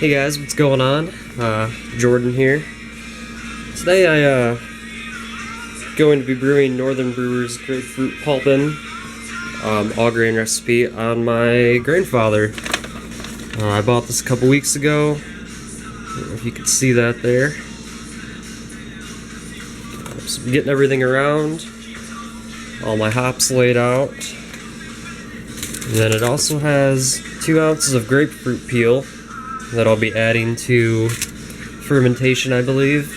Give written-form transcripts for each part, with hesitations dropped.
Hey guys, what's going on? Jordan here. Today I going to be brewing Northern Brewers Grapefruit Pulpin, all grain recipe on my Grainfather. I bought this a couple weeks ago. I don't know if you can see that there. So I'm getting everything around, all my hops laid out. And then it also has 2 ounces of grapefruit peel that I'll be adding to fermentation, I believe,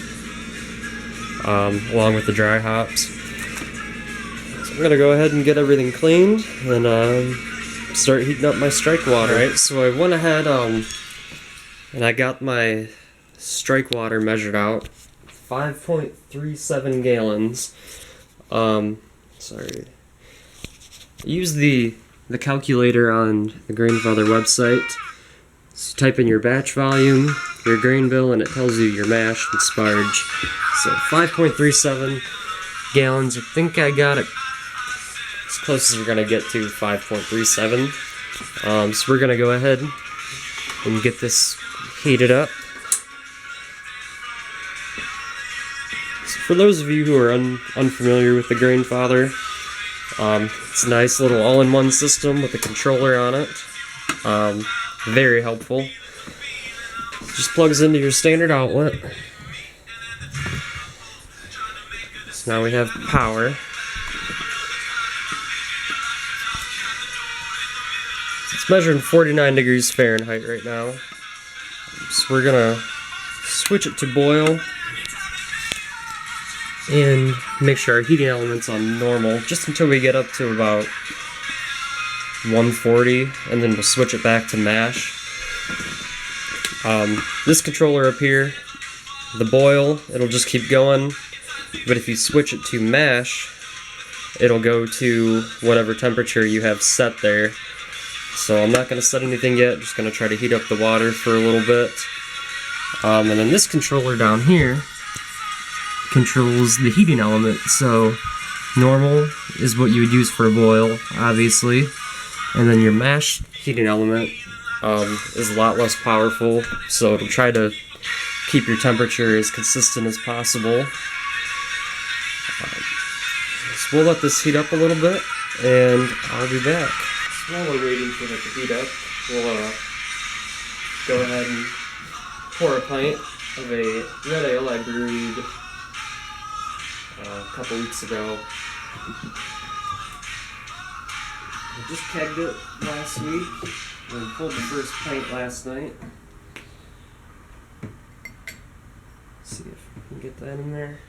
along with the dry hops. So I'm gonna go ahead and get everything cleaned and start heating up my strike water. Alright, so I went ahead and I got my strike water measured out, 5.37 gallons. Sorry. I used the calculator on the Grainfather website. So type in your batch volume, your grain bill, and it tells you your mash and sparge. So 5.37 gallons. I think I got it as close as we're going to get to 5.37. So we're going to go ahead and get this heated up. So for those of you who are unfamiliar with the Grainfather, it's a nice little all-in-one system with a controller on it. Very helpful. Just plugs into your standard outlet. So now we have power. It's measuring 49 degrees Fahrenheit right now. So we're gonna switch it to boil and make sure our heating element's on normal just until we get up to about 140, and then we'll switch it back to mash. This controller up here, the boil, it'll just keep going, but if you switch it to mash, it'll go to whatever temperature you have set there. So I'm not going to set anything yet, just going to try to heat up the water for a little bit. And then this controller down here controls the heating element, so normal is what you would use for a boil, obviously. And then your mash heating element is a lot less powerful, so it'll try to keep your temperature as consistent as possible. So we'll let this heat up a little bit, and I'll be back. So while we're waiting for it to heat up, we'll go ahead and pour a pint of a red ale I brewed a couple weeks ago. I just kegged it last week and pulled the first pint last night. Let's see if we can get that in there.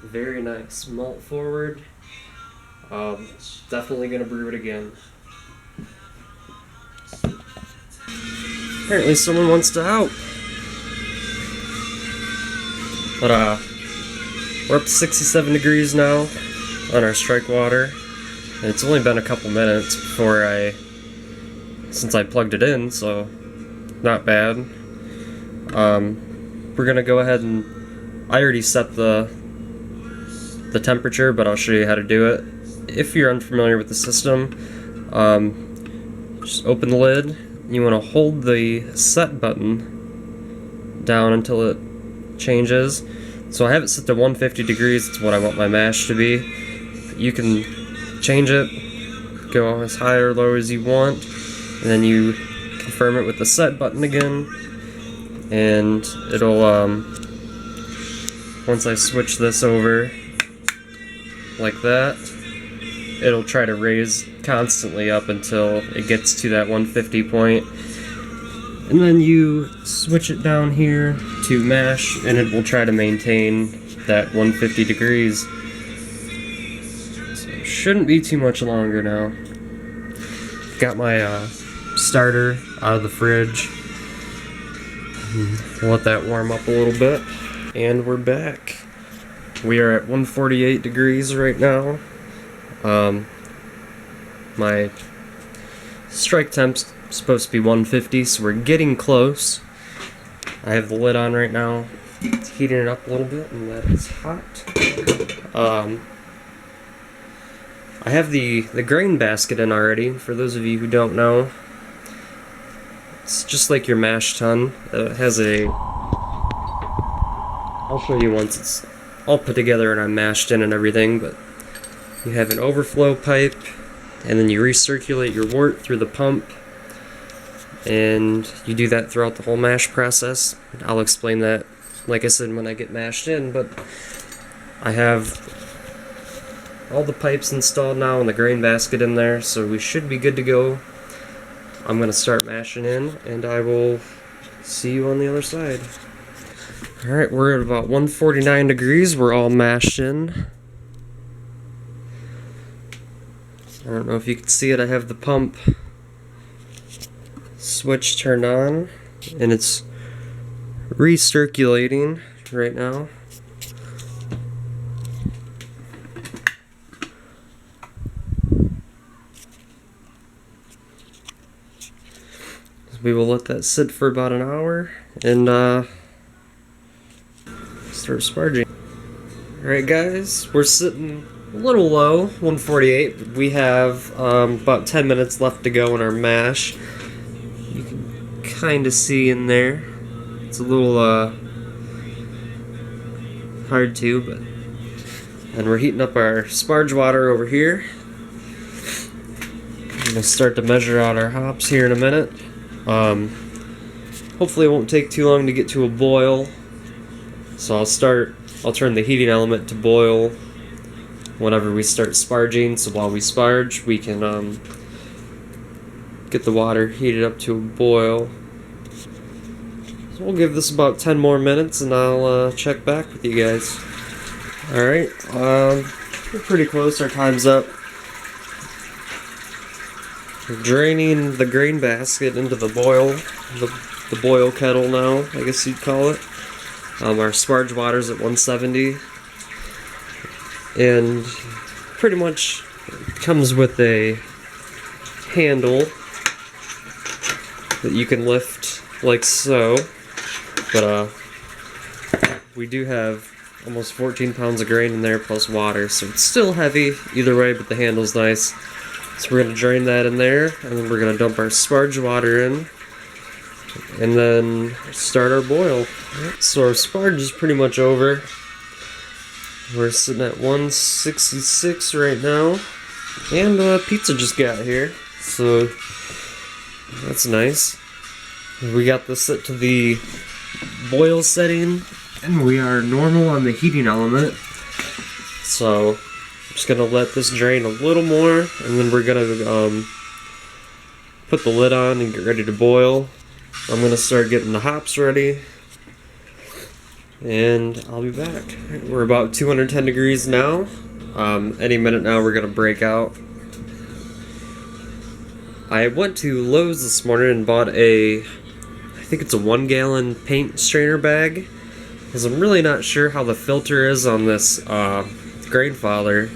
Very nice, malt forward. Definitely gonna brew it again. Apparently someone wants to help. But we're up to 67 degrees now on our strike water, and it's only been a couple minutes since I plugged it in, so not bad. We're gonna go ahead and I already set the temperature, but I'll show you how to do it. If you're unfamiliar with the system, just open the lid. You want to hold the set button down until it changes. So I have it set to 150 degrees, it's what I want my mash to be. You can change it, go as high or low as you want, and then you confirm it with the set button again, and it'll, once I switch this over, like that, it'll try to raise constantly up until it gets to that 150 point, and then you switch it down here to mash and it will try to maintain that 150 degrees. So it shouldn't be too much longer now. Got my starter out of the fridge. We'll let that warm up a little bit, and we're back. We are at 148 degrees right now. My strike temp's supposed to be 150, so we're getting close. I have the lid on right now. It's heating it up a little bit, and that is hot. I have the grain basket in already, for those of you who don't know. It's just like your mash tun. It has a... I'll show you once it's all put together and I'm mashed in and everything, but you have an overflow pipe, and then you recirculate your wort through the pump, and you do that throughout the whole mash process. I'll explain that, like I said, when I get mashed in, but I have all the pipes installed now and the grain basket in there, so we should be good to go. I'm going to start mashing in, and I will see you on the other side. Alright, we're at about 149 degrees. We're all mashed in. I don't know if you can see it. I have the pump switch turned on, and it's recirculating right now. We will let that sit for about an hour and start sparging. Alright guys, we're sitting a little low, 148. We have about 10 minutes left to go in our mash. You can kind of see in there. It's a little hard to, but... And we're heating up our sparge water over here. I'm going to start to measure out our hops here in a minute. Hopefully it won't take too long to get to a boil, so I'll turn the heating element to boil whenever we start sparging, so while we sparge we can get the water heated up to a boil. So we'll give this about 10 more minutes and I'll check back with you guys. Alright, we're pretty close, our time's up. We're draining the grain basket into the boil kettle now, I guess you'd call it. Our sparge water's at 170, and pretty much comes with a handle that you can lift like so, but we do have almost 14 pounds of grain in there plus water, so it's still heavy either way, but the handle's nice. So we're going to drain that in there, and then we're going to dump our sparge water in, and then start our boil. So our sparge is pretty much over. We're sitting at 166 right now, and pizza just got here, so that's nice. We got this set to the boil setting, and we are normal on the heating element, so I'm just gonna let this drain a little more, and then we're gonna put the lid on and get ready to boil. I'm gonna start getting the hops ready, and I'll be back. We're about 210 degrees now. Any minute now we're gonna break out. I went to Lowe's this morning and bought I think it's a 1-gallon paint strainer bag, because I'm really not sure how the filter is on this Grainfather,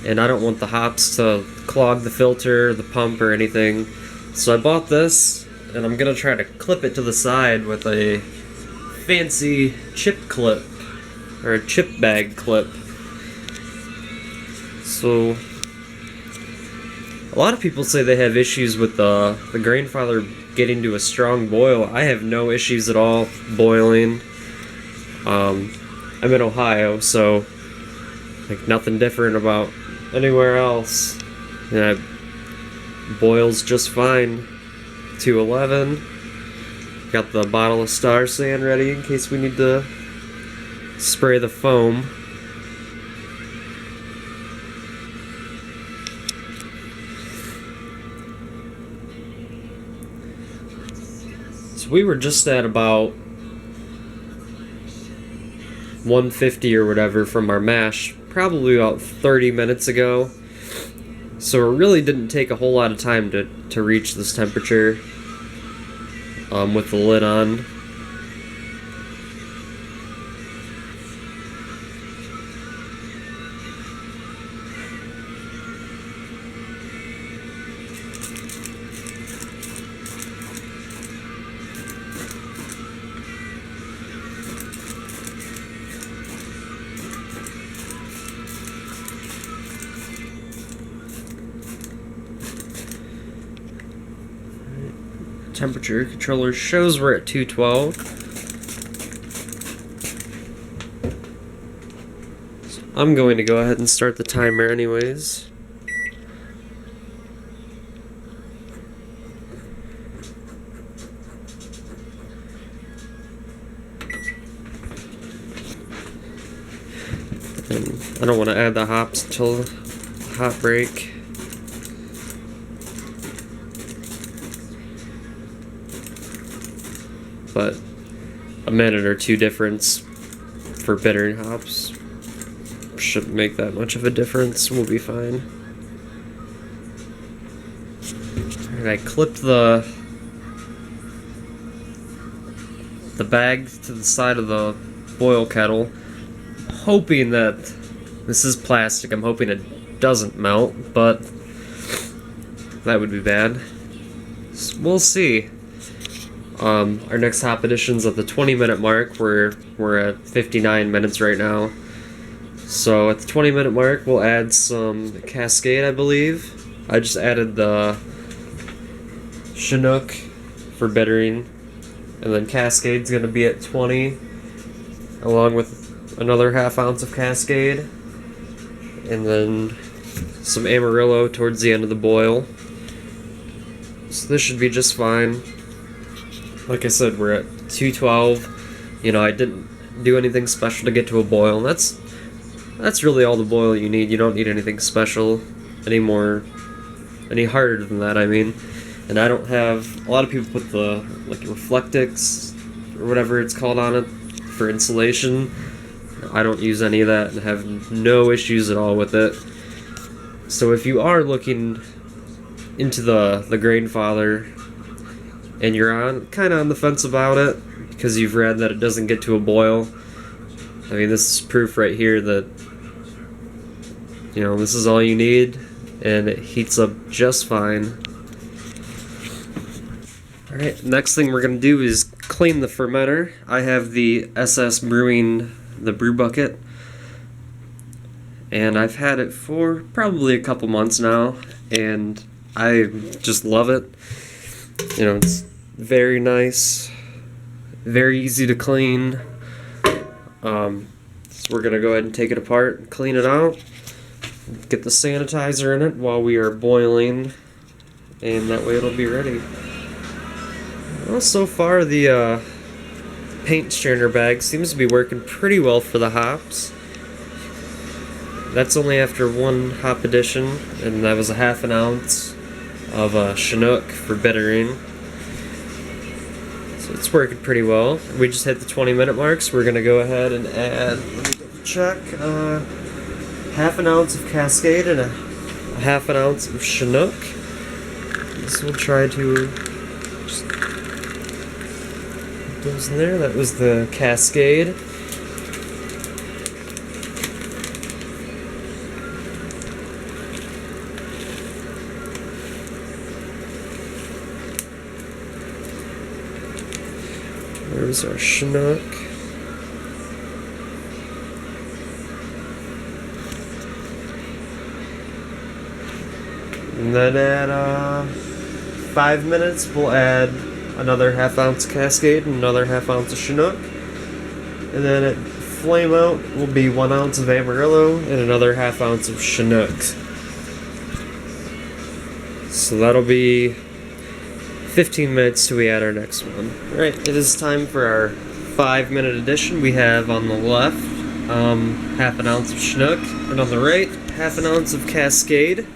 and I don't want the hops to clog the filter, the pump, or anything. So I bought this, and I'm gonna try to clip it to the side with a fancy chip clip, or a chip bag clip. So a lot of people say they have issues with the Grainfather getting to a strong boil. I have no issues at all boiling. I'm in Ohio, so like nothing different about anywhere else. Yeah, it boils just fine. 211. Got the bottle of Star Sand ready in case we need to spray the foam. So we were just at about 150 or whatever from our mash, probably about 30 minutes ago. So it really didn't take a whole lot of time to reach this temperature with the lid on. temperature controller shows we're at 212. So I'm going to go ahead and start the timer anyways. And I don't want to add the hops until the hop break. But a minute or two difference for bittering hops shouldn't make that much of a difference. We'll be fine. Alright, I clipped the bag to the side of the boil kettle, hoping that this is plastic. I'm hoping it doesn't melt, but that would be bad. So we'll see. Our next hop addition's at the 20-minute mark. We're at 59 minutes right now. So at the 20-minute mark, we'll add some Cascade, I believe. I just added the Chinook for bittering, and then Cascade's gonna be at 20, along with another ½ ounce of Cascade, and then some Amarillo towards the end of the boil. So this should be just fine. Like I said, we're at 212. You know, I didn't do anything special to get to a boil. That's really all the boil you need. You don't need anything special any harder than that, I mean. And I don't have, a lot of people put the like Reflectix or whatever it's called on it for insulation. I don't use any of that and have no issues at all with it. So if you are looking into the Grainfather and you're kind of on the fence about it because you've read that it doesn't get to a boil, I mean, this is proof right here that, you know, this is all you need and it heats up just fine. Alright, next thing we're going to do is clean the fermenter. I have the SS Brewing, the brew bucket, and I've had it for probably a couple months now, and I just love it. You know, it's very nice, very easy to clean. So we're going to go ahead and take it apart and clean it out. Get the sanitizer in it while we are boiling, and that way it'll be ready. Well, so far the paint strainer bag seems to be working pretty well for the hops. That's only after one hop addition, and that was a ½ ounce of Chinook for bittering. So it's working pretty well. We just hit the 20-minute mark, so we're going to go ahead and add, let me double check, ½ ounce of Cascade and a ½ ounce of Chinook. This will try to just put those in there. That was the Cascade. There's our Chinook. And then at 5 minutes, we'll add another ½ ounce Cascade and another ½ ounce of Chinook. And then at flame out will be 1 ounce of Amarillo and another ½ ounce of Chinook. So that'll be 15 minutes till we add our next one. Alright, it is time for our 5-minute addition. We have on the left ½ ounce of Chinook, and on the right, ½ ounce of Cascade.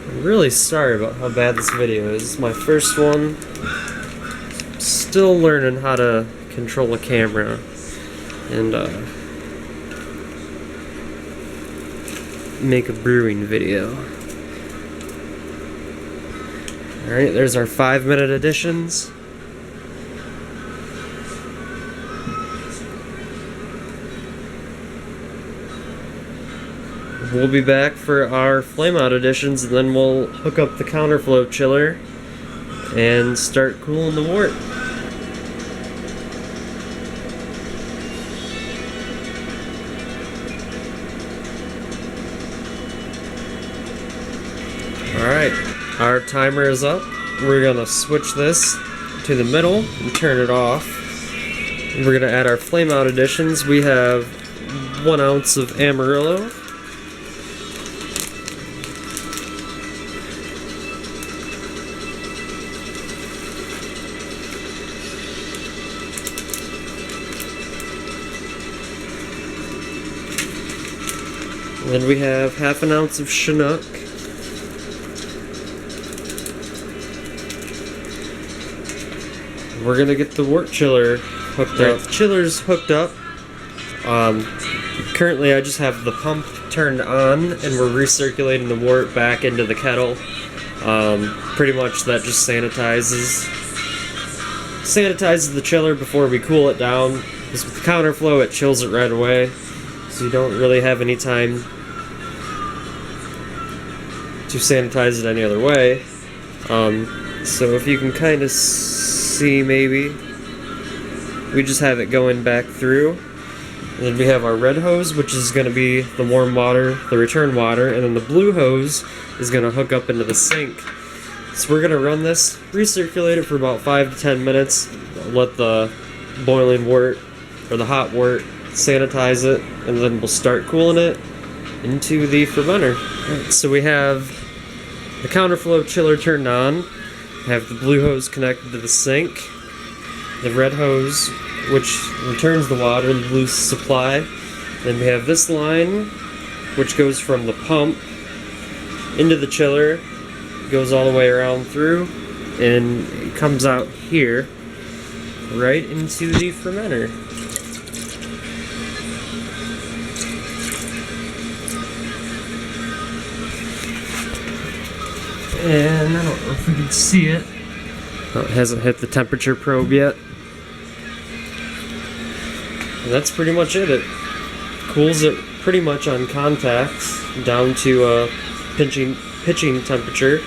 I'm really sorry about how bad this video is. It's my first one. Still learning how to control a camera and make a brewing video. Alright, there's our 5-minute additions. We'll be back for our flame out additions, and then we'll hook up the counterflow chiller and start cooling the wort. timer is up, we're gonna switch this to the middle and turn it off. We're gonna add our flame out additions. We have 1 ounce of Amarillo, and then we have 1/2 ounce of Chinook. We're gonna get the wort chiller hooked up. The chiller's hooked up. Currently I just have the pump turned on and we're recirculating the wort back into the kettle. Pretty much that just sanitizes the chiller before we cool it down. Because with the counterflow it chills it right away. So you don't really have any time to sanitize it any other way. So if you can kind of see, maybe we just have it going back through, and then we have our red hose, which is going to be the warm water, the return water, and then the blue hose is going to hook up into the sink. So we're going to run this, recirculate it for about 5 to 10 minutes, let the boiling wort or the hot wort sanitize it, and then we'll start cooling it into the fermenter. Right, so we have the counterflow chiller turned on, have the blue hose connected to the sink, the red hose which returns the water, the blue supply, then we have this line which goes from the pump into the chiller, goes all the way around through, and it comes out here right into the fermenter. And I don't know if we can see it. Oh, it hasn't hit the temperature probe yet. And that's pretty much it. It cools it pretty much on contact down to pitching temperature,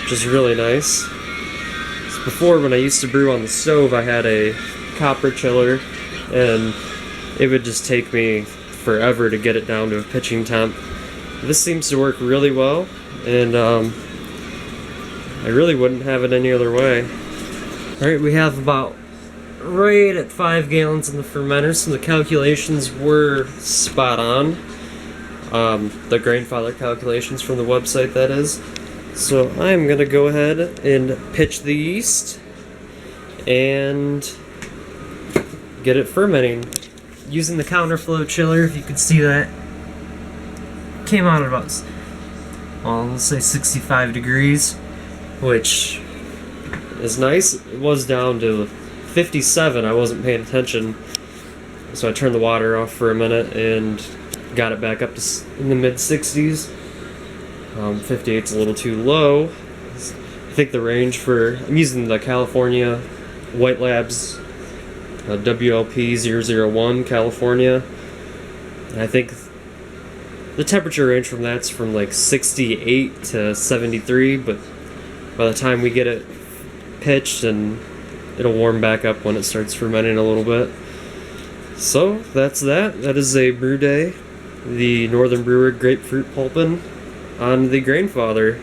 which is really nice. So before, when I used to brew on the stove, I had a copper chiller, and it would just take me forever to get it down to a pitching temp. This seems to work really well, and I really wouldn't have it any other way. Alright, we have about right at 5 gallons in the fermenter, so the calculations were spot on. The Grainfather calculations from the website, that is. So I'm going to go ahead and pitch the yeast and get it fermenting. Using the counterflow chiller, if you can see that, came out at about, well, let's say 65 degrees, which is nice. It was down to 57, I wasn't paying attention, so I turned the water off for a minute and got it back up to in the mid-60s. 58's a little too low. I think the range for, I'm using the California White Labs WLP 001 California, and I think the temperature range from that's from like 68 to 73, but by the time we get it pitched, and it'll warm back up when it starts fermenting a little bit. So that's that. That is a brew day, the Northern Brewer Grapefruit Pulpin on the Grainfather.